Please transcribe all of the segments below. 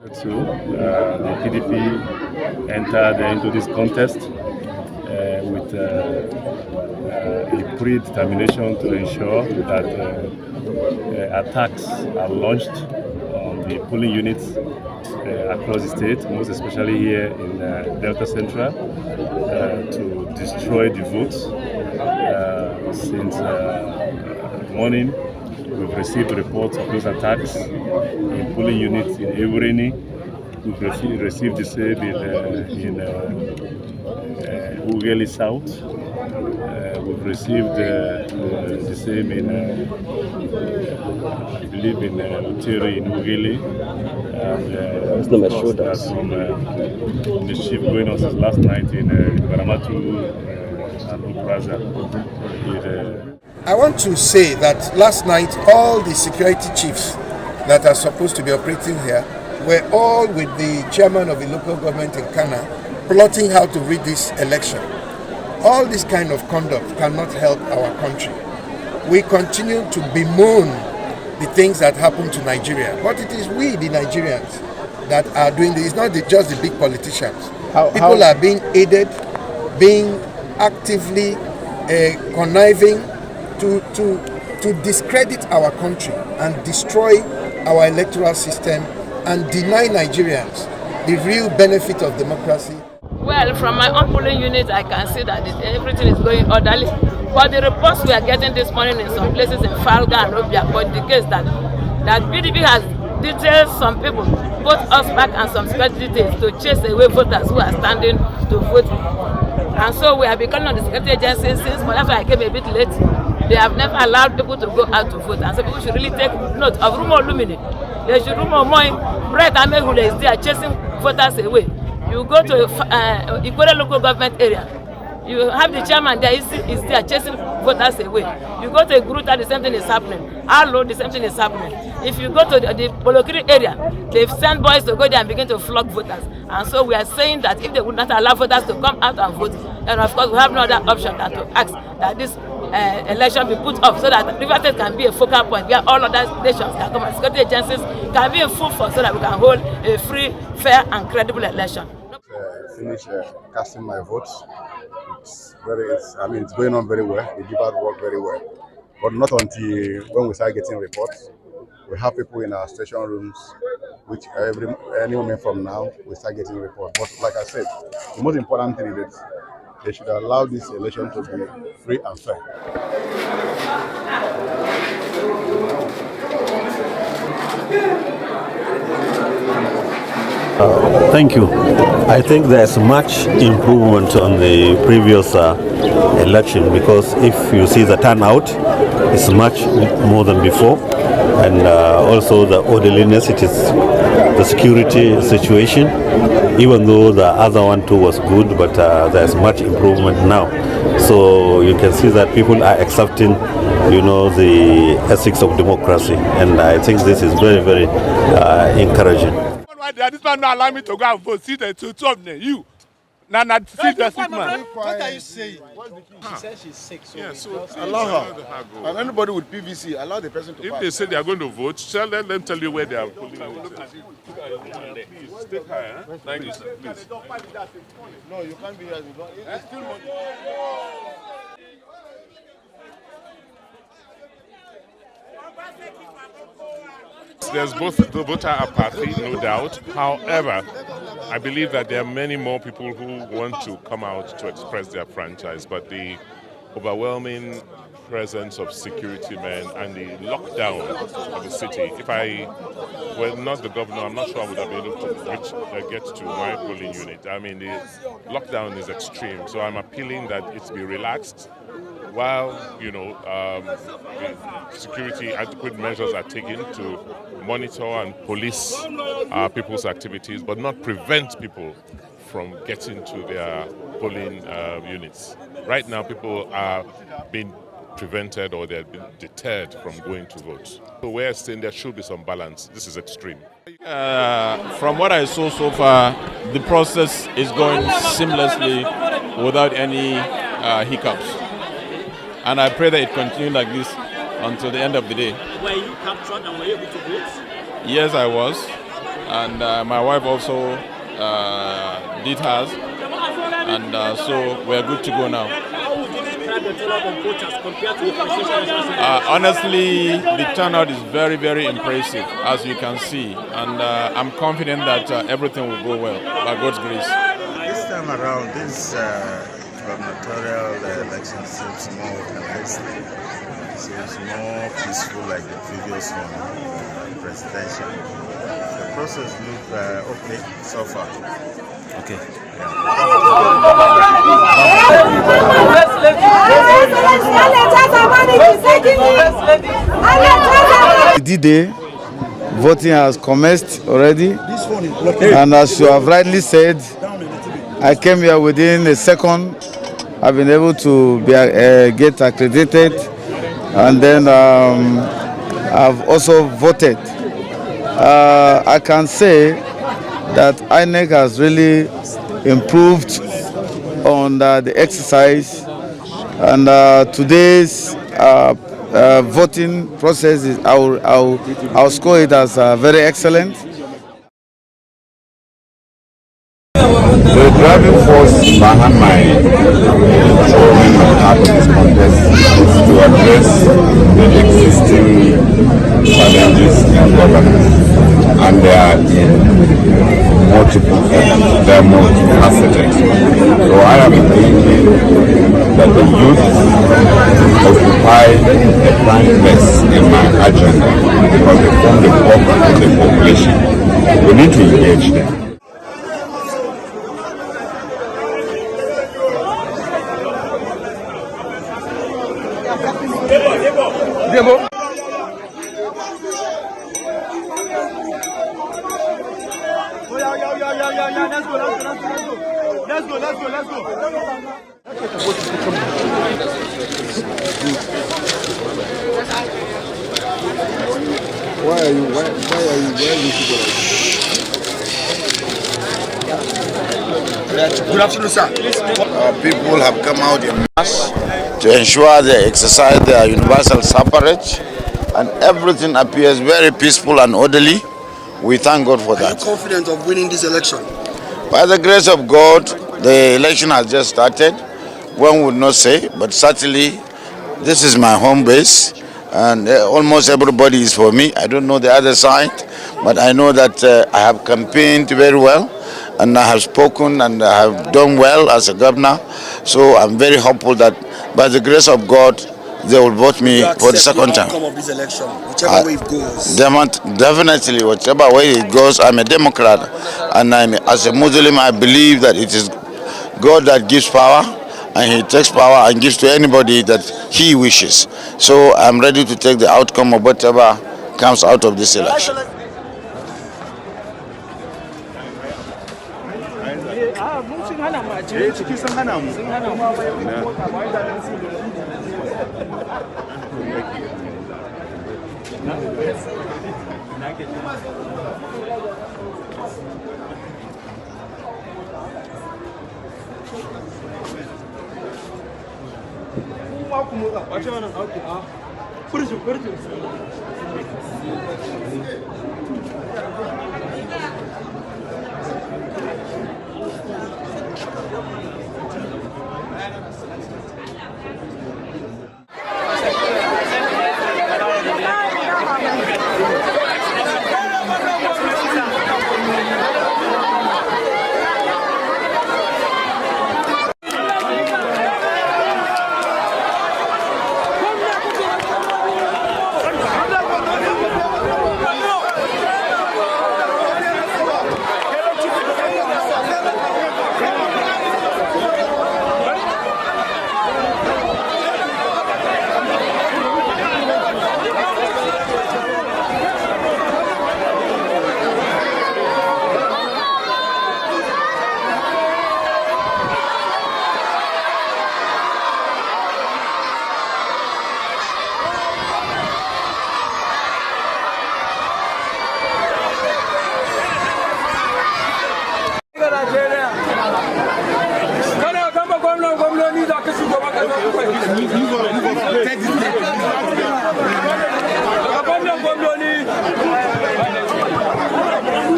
The PDP entered into this contest with a predetermination to ensure that attacks are launched on the polling units across the state, most especially here in Delta Central, to destroy the votes. Since morning, we've received reports of those attacks in polling units in Eureni. We've received the same in Ugeli South. We've received the same in, I believe, in Utiri in Ugeli. And of course, there's some mischief going on since last night in Baramatu and Obraza. I want to say that last night all the security chiefs that are supposed to be operating here were all with the chairman of the local government in Kana plotting how to rig this election. All this kind of conduct cannot help our country. We continue to bemoan the things that happen to Nigeria, but it is we, the Nigerians, that are doing this. It's not just the big politicians. People are being aided, being actively conniving to discredit our country and destroy our electoral system and deny Nigerians the real benefit of democracy. Well, from my own polling unit, I can see that everything is going orderly. But the reports we are getting this morning in some places in Falga and Obia indicates that PDP has detailed some people, both us back and some security details, to chase away voters who are standing to vote. And so we have been calling on the security agencies since, but that's why I came a bit late. They have never allowed people to go out to vote. And so people should really take note of Rumo Lumini. They should Rumo Moi, Bright Amehule is there chasing voters away. You go to Ikwere local government area, you have the chairman there, is there chasing voters away. You go to Gruta, the same thing is happening. Arlo, the same thing is happening. If you go to the Bolokiri area, they've sent boys to go there and begin to flog voters. And so we are saying that if they would not allow voters to come out and vote, then of course we have no other option than to ask that this election be put off so that River State can be a focal point where all other nations can come and security agencies can be in full force so that we can hold a free, fair and credible election. Finish casting my votes. It's going on very well. The debate work very well, but not until when we start getting reports. We have people in our station rooms, which any moment from now we start getting reports. But like I said, the most important thing is that they should allow this election to be free and fair. Thank you. I think there's much improvement on the previous election, because if you see the turnout, it's much more than before, and also the orderliness, it is the security situation, even though the other one too was good, but there's much improvement now. So you can see that people are accepting, the ethics of democracy, and I think this is very, very encouraging. This man not allow me to go and vote. See the two of them. You. See the sick man. What are you saying? She said she's sick. So allow her. And anybody with PVC, allow the person to If pass. they say they are going to vote, let them tell you where they are polling. Stay high, huh? Thank you, sir. Please. No, you can't be here. It's still money. There's both the voter apathy, no doubt. However, I believe that there are many more people who want to come out to express their franchise, but the overwhelming presence of security men and the lockdown of the city. If I were not the governor, I'm not sure I would have been able to get to my polling unit. I mean, the lockdown is extreme, so I'm appealing that it be relaxed while, security adequate measures are taken to monitor and police people's activities, but not prevent people from getting to their polling units. Right now, people are being prevented or they're being deterred from going to vote. So we're saying there should be some balance. This is extreme. From what I saw so far, the process is going seamlessly without any hiccups. And I pray that it continues like this until the end of the day. Were you captured and were you able to vote? Yes, I was. and my wife also did hers, and so we're good to go now. How would you describe the turnout of voters compared to the presidential? Honestly, the turnout is very, very impressive, as you can see, and I'm confident that everything will go well by God's grace. This time around, this gubernatorial election seems more holistic. It seems more peaceful like the previous one, presidential. The process looks okay so far. Okay. The D-Day voting has commenced already, and as you have rightly said, I came here within a second. I've been able to get accredited, and then I've also voted. I can say that INEC has really improved on the exercise, and today's voting process is I'll score it as very excellent. The driving force behind my showing of part of this contest is to address the existing challenges in governance, and they are multifaceted. So I am thinking that the youth occupy a prime place in my agenda because they form the bulk of the population. We need to engage them. Let's go. Why are you people Good afternoon, sir. People have come out in mass to ensure they exercise their universal suffrage, and everything appears very peaceful and orderly. We thank God for that. Are you confident of winning this election? By the grace of God, the election has just started. One would not say, but certainly this is my home base, and almost everybody is for me. I don't know the other side, but I know that I have campaigned very well, and I have spoken and I have done well as a governor. So I'm very hopeful that by the grace of God, they will vote me for the second time. Outcome of this election, whichever way it goes. Definitely, whichever way it goes. I'm a Democrat, and as a Muslim, I believe that it is God that gives power, and He takes power and gives to anybody that He wishes. So I'm ready to take the outcome of whatever comes out of this election.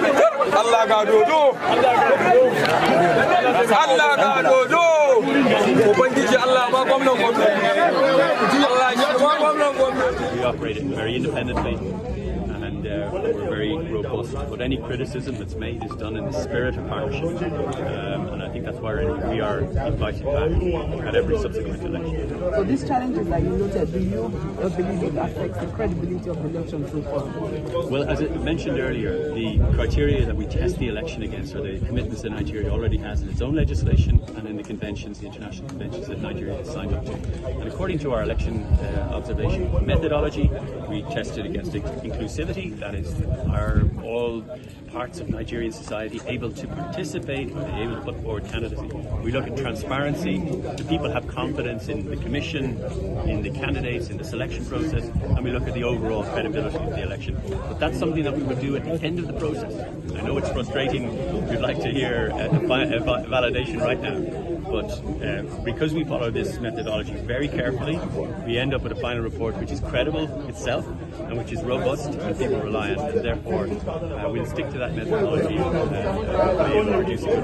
Go. Allah ga dodo. Allah ga dodo. Ubangiji Allah ba gwamnan gwamnati. Allah shi ba gwamnan gwamnati. We operate it very independently. And we're very robust. But any criticism that's made is done in the spirit of partnership, and I think that's why we are invited back at every subsequent election. So these challenges that you noted, do you believe it affects the credibility of the election so far? Well, as I mentioned earlier, the criteria that we test the election against are the commitments that Nigeria already has in its own legislation and in the conventions, the international conventions that Nigeria has signed up to. And according to our election observation methodology, we tested against inclusivity. That is, are all parts of Nigerian society able to participate? Are they able to put forward candidacy? We look at transparency. Do people have confidence in the commission, in the candidates, in the selection process? And we look at the overall credibility of the election. But that's something that we will do at the end of the process. I know it's frustrating. We'd like to hear a validation right now. But because we follow this methodology very carefully, we end up with a final report which is credible itself and which is robust and people rely on it. And therefore, we'll stick to that methodology and be able to reduce it.